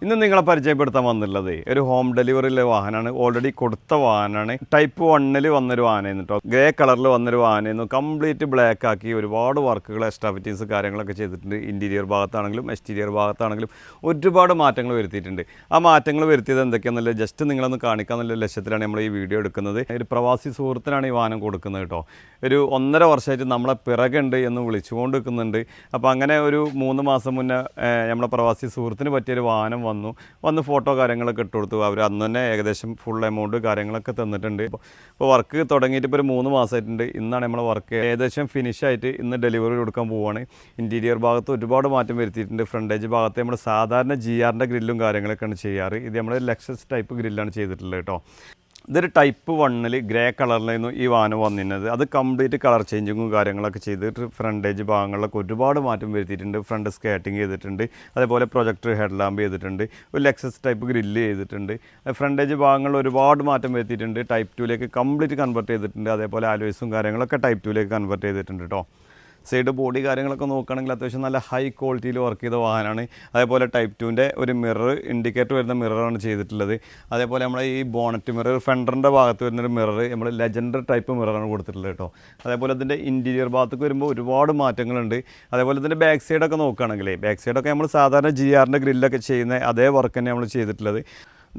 ഇന്ന് നിങ്ങളെ പരിചയപ്പെടുത്താൻ വന്നുള്ളത് ഒരു ഹോം ഡെലിവറിയിലെ വാഹനമാണ്. ഓൾറെഡി കൊടുത്ത വാഹനമാണ്. ടൈപ്പ് 1 വന്നൊരു വാഹനമായിരുന്നു കേട്ടോ. ഗ്രേ കളറിൽ വന്നൊരു വാഹനമായിരുന്നു. കംപ്ലീറ്റ് ബ്ലാക്ക് ആക്കി ഒരുപാട് വർക്കുകൾ എക്സ്ട്രാ ഫിറ്റിങ്സ് കാര്യങ്ങളൊക്കെ ചെയ്തിട്ടുണ്ട്. ഇൻറ്റീരിയർ ഭാഗത്താണെങ്കിലും എക്സ്റ്റീരിയർ ഭാഗത്താണെങ്കിലും ഒരുപാട് മാറ്റങ്ങൾ വരുത്തിയിട്ടുണ്ട്. ആ മാറ്റങ്ങൾ വരുത്തിയത് എന്തൊക്കെയാണെന്നുള്ളത് ജസ്റ്റ് നിങ്ങളൊന്ന് കാണിക്കാന്നുള്ള ലക്ഷ്യത്തിലാണ് നമ്മൾ ഈ വീഡിയോ എടുക്കുന്നത്. ഒരു പ്രവാസി സുഹൃത്തിനാണ് ഈ വാഹനം കൊടുക്കുന്നത് കേട്ടോ. ഒരു 1.5 വർഷമായിട്ട് നമ്മളെ പിറകുണ്ട് എന്ന് വിളിച്ചുകൊണ്ട് നിൽക്കുന്നുണ്ട്. അപ്പോൾ അങ്ങനെ ഒരു 3 മാസം മുന്നേ നമ്മളെ പ്രവാസി സുഹൃത്തിന് പറ്റിയൊരു വാഹനം വന്ന് ഫോട്ടോ കാര്യങ്ങളൊക്കെ ഇട്ട് കൊടുത്തു. അവർ അന്ന് തന്നെ ഏകദേശം ഫുൾ എമൗണ്ട് കാര്യങ്ങളൊക്കെ തന്നിട്ടുണ്ട്. ഇപ്പോൾ വർക്ക് തുടങ്ങിയിട്ട് ഇപ്പോൾ ഒരു 3 മാസമായിട്ടുണ്ട്. ഇന്നാണ് നമ്മൾ വർക്ക് ഏകദേശം ഫിനിഷായിട്ട് ഇന്ന് ഡെലിവറി കൊടുക്കാൻ പോവുകയാണ്. ഇൻറ്റീരിയർ ഭാഗത്ത് ഒരുപാട് മാറ്റം വരുത്തിയിട്ടുണ്ട്. ഫ്രണ്ടേജ് ഭാഗത്ത് നമ്മൾ സാധാരണ GR-ൻ്റെ ഗ്രില്ലും കാര്യങ്ങളൊക്കെയാണ് ചെയ്യാറ്. ഇത് നമ്മൾ ലെക്സസ് ടൈപ്പ് ഗ്രില്ലാണ് ചെയ്തിട്ടുള്ളത് കേട്ടോ. ഇതൊരു ടൈപ്പ് 1 ഗ്രേ കളറിലായിരുന്നു ഈ വാഹനം വന്നിരുന്നത്. അത് കംപ്ലീറ്റ് കളർ ചേഞ്ചിങ്ങും കാര്യങ്ങളൊക്കെ ചെയ്തിട്ട് ഫ്രണ്ടേജ് ഭാഗങ്ങളിലൊക്കെ ഒരുപാട് മാറ്റം വരുത്തിയിട്ടുണ്ട്. ഫ്രണ്ട് സ്കേറ്റിംഗ് ചെയ്തിട്ടുണ്ട്. അതേപോലെ പ്രൊജക്ടർ ഹെഡ് ലാമ്പ് ചെയ്തിട്ടുണ്ട്. ഒരു ലെക്സസ് ടൈപ്പ് ഗ്രില്ല് ചെയ്തിട്ടുണ്ട്. ഫ്രണ്ടേജ് ഭാഗങ്ങളിൽ ഒരുപാട് മാറ്റം വരുത്തിയിട്ടുണ്ട്. ടൈപ്പ് 2ലേക്ക് കംപ്ലീറ്റ് കൺവേർട്ട് ചെയ്തിട്ടുണ്ട്. അതേപോലെ ആലോയ്സും കാര്യങ്ങളൊക്കെ ടൈപ്പ് 2ലേക്ക് കൺവേർട്ട് ചെയ്തിട്ടുണ്ട് കേട്ടോ. സൈഡ് ബോഡി കാര്യങ്ങളൊക്കെ നോക്കുകയാണെങ്കിൽ അത്യാവശ്യം നല്ല ഹൈ ക്വാളിറ്റിയിൽ വർക്ക് ചെയ്ത വാഹനമാണ്. അതേപോലെ ടൈപ്പ് 2ൻ്റെ ഒരു മിറർ ഇൻഡിക്കേറ്റർ വരുന്ന മിററാണ് ചെയ്തിട്ടുള്ളത്. അതേപോലെ നമ്മളെ ഈ ബോണറ്റ് മിറർ ഫെൻഡറിൻ്റെ ഭാഗത്ത് വരുന്നൊരു മിറർ നമ്മൾ ലെജൻഡർ ടൈപ്പ് മിററാണ് കൊടുത്തിട്ടുള്ളത് കേട്ടോ. അതേപോലെ ഇതിൻ്റെ ഇൻറ്റീരിയർ ഭാഗത്തേക്ക് വരുമ്പോൾ ഒരുപാട് മാറ്റങ്ങളുണ്ട്. അതേപോലെ ഇതിൻ്റെ ബാക്ക് സൈഡൊക്കെ നോക്കുകയാണെങ്കിൽ ബാക്ക് സൈഡൊക്കെ നമ്മൾ സാധാരണ GR-ൻ്റെ ഗ്രില്ലൊക്കെ ചെയ്യുന്ന അതേ വർക്ക് തന്നെ നമ്മൾ ചെയ്തിട്ടുള്ളത്.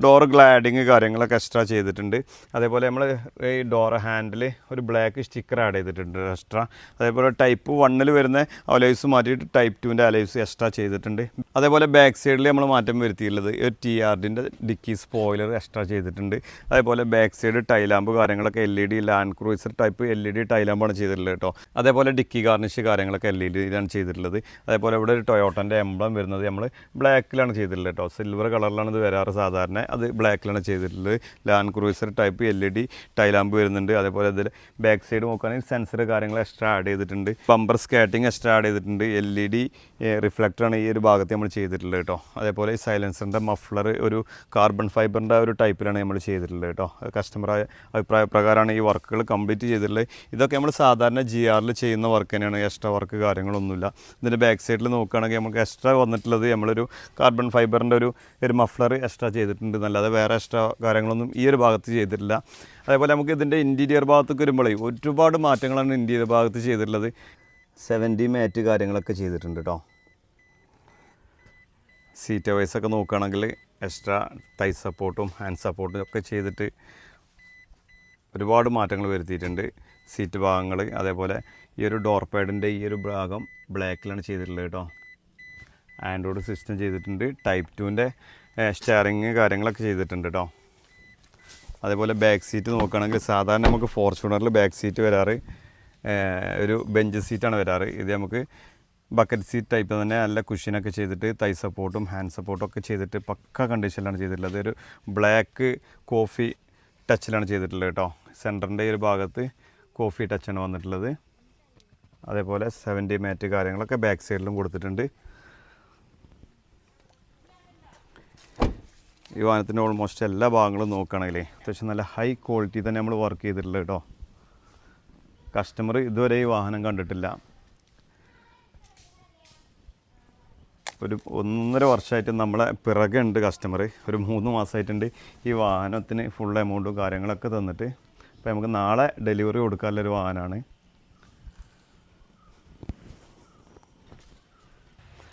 ഡോർ ഗ്ലാഡിങ് കാര്യങ്ങളൊക്കെ എക്സ്ട്രാ ചെയ്തിട്ടുണ്ട്. അതേപോലെ നമ്മൾ ഈ ഡോർ ഹാൻഡിൽ ഒരു ബ്ലാക്ക് സ്റ്റിക്കർ ആഡ് ചെയ്തിട്ടുണ്ട് എക്സ്ട്രാ. അതേപോലെ ടൈപ്പ് 1 വരുന്ന അലോയ്സ് മാറ്റിയിട്ട് ടൈപ്പ് 2ൻ്റെ അലോയ്സ് എക്സ്ട്രാ ചെയ്തിട്ടുണ്ട്. അതേപോലെ ബാക്ക് സൈഡിൽ നമ്മൾ മാറ്റം വരുത്തിയിട്ടുള്ളത് ഒരു TRDൻ്റെ ഡിക്കി സ്പോയിലർ എക്സ്ട്രാ ചെയ്തിട്ടുണ്ട്. അതേപോലെ ബാക്ക് സൈഡ് ടൈലാമ്പ് കാര്യങ്ങളൊക്കെ LED land cruiser type LED ടൈലാമ്പാണ് ചെയ്തിട്ടുള്ളത് കേട്ടോ. അതേപോലെ ഡിക്കി ഗാർണിഷ് കാര്യങ്ങളൊക്കെ LED-യിലാണ് ചെയ്തിട്ടുള്ളത്. അതേപോലെ ഇവിടെ ഒരു ടൊയോട്ടൻ്റെ എംബ്ലം വരുന്നത് നമ്മൾ ബ്ലാക്കിലാണ് ചെയ്തിട്ടുള്ളത് കേട്ടോ. സിൽവർ കളറിലാണ് ഇത് വരാറ് സാധാരണ. അത് ബ്ലാക്കിലാണ് ചെയ്തിട്ടുള്ളത്. Land cruiser type LED tail lamp വരുന്നുണ്ട്. അതേപോലെ അതിൽ ബാക്ക് സൈഡ് നോക്കുകയാണെങ്കിൽ സെൻസർ കാര്യങ്ങൾ എക്സ്ട്രാ ആഡ് ചെയ്തിട്ടുണ്ട്. ബമ്പർ സ്കാറ്റിംഗ് എക്സ്ട്രാ ആഡ് ചെയ്തിട്ടുണ്ട്. LED റിഫ്ലക്ടറാണ് ഈ ഒരു ഭാഗത്ത് നമ്മൾ ചെയ്തിട്ടുള്ളത് കേട്ടോ. അതേപോലെ ഈ സൈലൻസറിൻ്റെ മഫ്ലർ ഒരു കാർബൺ ഫൈബറിൻ്റെ ഒരു ടൈപ്പിലാണ് നമ്മൾ ചെയ്തിട്ടുള്ളത് കേട്ടോ. കസ്റ്റമറായ അഭിപ്രായ പ്രകാരമാണ് ഈ വർക്കുകൾ കംപ്ലീറ്റ് ചെയ്തിട്ടുള്ളത്. ഇതൊക്കെ നമ്മൾ സാധാരണ GR-ൽ ചെയ്യുന്ന വർക്ക് തന്നെയാണ്. എക്സ്ട്രാ വർക്ക് കാര്യങ്ങളൊന്നുമില്ല. ഇതിൻ്റെ ബാക്ക് സൈഡിൽ നോക്കുകയാണെങ്കിൽ നമുക്ക് എക്സ്ട്രാ വന്നിട്ടുള്ളത് നമ്മളൊരു കാർബൺ ഫൈബറിൻ്റെ ഒരു മഫ്ലർ എക്സ്ട്രാ ചെയ്തിട്ടുണ്ട്. അല്ലാതെ വേറെ എക്സ്ട്രാ കാര്യങ്ങളൊന്നും ഈ ഒരു ഭാഗത്ത് ചെയ്തിട്ടില്ല. അതേപോലെ നമുക്ക് ഇതിൻ്റെ ഇൻറ്റീരിയർ ഭാഗത്തേക്ക് വരുമ്പോഴേ ഒരുപാട് മാറ്റങ്ങളാണ് ഇൻറ്റീരിയർ ഭാഗത്ത് ചെയ്തിട്ടുള്ളത്. 70 മാറ്റ് കാര്യങ്ങളൊക്കെ ചെയ്തിട്ടുണ്ട് കേട്ടോ. സീറ്റ് വൈസൊക്കെ നോക്കുകയാണെങ്കിൽ എക്സ്ട്രാ തൈ സപ്പോർട്ടും ഹാൻഡ് സപ്പോർട്ടും ഒക്കെ ചെയ്തിട്ട് ഒരുപാട് മാറ്റങ്ങൾ വരുത്തിയിട്ടുണ്ട്. സീറ്റ് ഭാഗങ്ങൾ അതേപോലെ ഈ ഒരു ഡോർ പാഡിൻ്റെ ഈ ഒരു ഭാഗം ബ്ലാക്കിലാണ് ചെയ്തിട്ടുള്ളത് കേട്ടോ. ആൻഡ്രോയിഡ് സിസ്റ്റം ചെയ്തിട്ടുണ്ട്. ടൈപ്പ് 2ൻ്റെ സ്റ്റിയറിങ് കാര്യങ്ങളൊക്കെ ചെയ്തിട്ടുണ്ട് കേട്ടോ. അതേപോലെ ബാക്ക് സീറ്റ് നോക്കുകയാണെങ്കിൽ സാധാരണ നമുക്ക് ഫോർച്യൂണറിൽ ബാക്ക് സീറ്റ് വരാറ് ഒരു ബെഞ്ച് സീറ്റാണ് വരാറ്. ഇത് നമുക്ക് ബക്കറ്റ് സീറ്റ് ടൈപ്പ് തന്നെ നല്ല കുഷ്യനൊക്കെ ചെയ്തിട്ട് തൈ സപ്പോർട്ടും ഹാൻഡ് സപ്പോർട്ടും ഒക്കെ ചെയ്തിട്ട് പക്ക കണ്ടീഷനിലാണ് ചെയ്തിട്ടുള്ളത്. ഒരു ബ്ലാക്ക് കോഫി ടച്ചിലാണ് ചെയ്തിട്ടുള്ളത് കേട്ടോ. സെൻറ്ററിൻ്റെ ഈ ഒരു ഭാഗത്ത് കോഫി ടച്ചാണ് വന്നിട്ടുള്ളത്. അതേപോലെ 70 മാറ്റ് കാര്യങ്ങളൊക്കെ ബാക്ക് സൈഡിലും കൊടുത്തിട്ടുണ്ട്. ഈ വാഹനത്തിൻ്റെ ഓൾമോസ്റ്റ് എല്ലാ ഭാഗങ്ങളും നോക്കുകയാണെങ്കിലേ അത്യാവശ്യം നല്ല ഹൈ ക്വാളിറ്റി തന്നെ നമ്മൾ വർക്ക് ചെയ്തിട്ടുള്ളത് കേട്ടോ. കസ്റ്റമർ ഇതുവരെ ഈ വാഹനം കണ്ടിട്ടില്ല. ഒരു 1.5 വർഷമായിട്ട് നമ്മളെ പിറകുണ്ട് കസ്റ്റമർ. ഒരു 3 മാസമായിട്ടുണ്ട് ഈ വാഹനത്തിന് ഫുൾ എമൗണ്ടും കാര്യങ്ങളൊക്കെ തന്നിട്ട്. അപ്പോൾ നമുക്ക് നാളെ ഡെലിവറി കൊടുക്കാനുള്ളൊരു വാഹനമാണ്.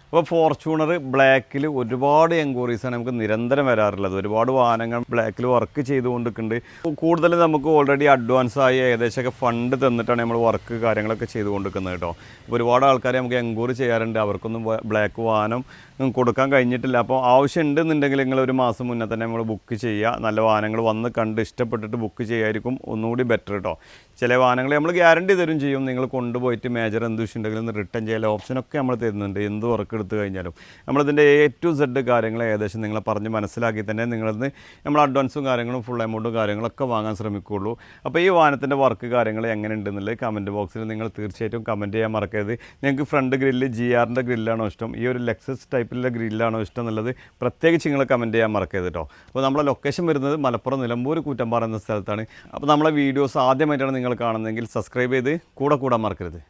അപ്പോൾ ഫോർച്യൂണർ ബ്ലാക്കിൽ ഒരുപാട് എൻക്വയറീസാണ് നമുക്ക് നിരന്തരം വരാറുള്ളത്. ഒരുപാട് വാഹനങ്ങൾ ബ്ലാക്കിൽ വർക്ക് ചെയ്തുകൊണ്ടിരിക്കുന്നുണ്ട്. കൂടുതലും നമുക്ക് ഓൾറെഡി അഡ്വാൻസ് ആയി ഏകദേശമൊക്കെ ഫണ്ട് തന്നിട്ടാണ് നമ്മൾ വർക്ക് കാര്യങ്ങളൊക്കെ ചെയ്തുകൊണ്ടിരിക്കുന്നത് കേട്ടോ. അപ്പോൾ ഒരുപാട് ആൾക്കാരെ നമുക്ക് എൻക്വയറി ചെയ്യാറുണ്ട്. അവർക്കൊന്നും ബ്ലാക്ക് വാഹനം കൊടുക്കാൻ കഴിഞ്ഞിട്ടില്ല. അപ്പോൾ ആവശ്യമുണ്ടെന്നുണ്ടെങ്കിൽ നിങ്ങൾ ഒരു മാസം മുന്നേ തന്നെ നമ്മൾ ബുക്ക് ചെയ്യുക. നല്ല വാഹനങ്ങൾ വന്ന് കണ്ട് ഇഷ്ടപ്പെട്ടിട്ട് ബുക്ക് ചെയ്യായിരിക്കും ഒന്നുകൂടി ബെറ്റർ കേട്ടോ. ചില വാഹനങ്ങൾ നമ്മൾ ഗ്യാരണ്ടി തരും ചെയ്യും. നിങ്ങൾ കൊണ്ടുപോയിട്ട് മേജർ എന്ത് വിഷയമുണ്ടെങ്കിലും റിട്ടേൺ ചെയ്യാൻ ഓപ്ഷനൊക്കെ നമ്മൾ തരുന്നുണ്ട്. എന്ത് വർക്ക് എടുത്തു കഴിഞ്ഞാലും നമ്മളിതിൻ്റെ A to Z കാര്യങ്ങൾ ഏകദേശം നിങ്ങളെ പറഞ്ഞ് മനസ്സിലാക്കി തന്നെ നിങ്ങളിന്ന് നമ്മൾ അഡ്വാൻസും കാര്യങ്ങളും ഫുൾ എമൗണ്ടും കാര്യങ്ങളൊക്കെ വാങ്ങാൻ ശ്രമിക്കുകയുള്ളൂ. അപ്പോൾ ഈ വാഹനത്തിൻ്റെ വർക്ക് കാര്യങ്ങൾ എങ്ങനെ ഉണ്ടെന്നുള്ളത് കമൻറ്റ് ബോക്സിൽ നിങ്ങൾ തീർച്ചയായിട്ടും കമൻറ്റ് ചെയ്യാൻ മറക്കരുത്. നിങ്ങൾക്ക് ഫ്രണ്ട് ഗ്രില്ല് GR-ൻ്റെ ഗ്രില്ലാണോ ഇഷ്ടം, ഈ ഒരു ലെക്സസ് ടൈപ്പിലുള്ള ഗ്രില്ലാണോ ഇഷ്ടം എന്നുള്ളത് പ്രത്യേകിച്ച് നിങ്ങൾ കമൻറ്റ് ചെയ്യാൻ മറക്കരുത് കേട്ടോ. അപ്പോൾ നമ്മളെ ലൊക്കേഷൻ വരുന്നത് മലപ്പുറം നിലമ്പൂർ കൂറ്റമ്പാറ എന്ന സ്ഥലത്താണ്. അപ്പോൾ നമ്മളെ വീഡിയോസ് ആദ്യമായിട്ടാണ് നിങ്ങൾ കാണുന്നതെങ്കിൽ സബ്സ്ക്രൈബ് ചെയ്ത് കൂടെ മറക്കരുത്.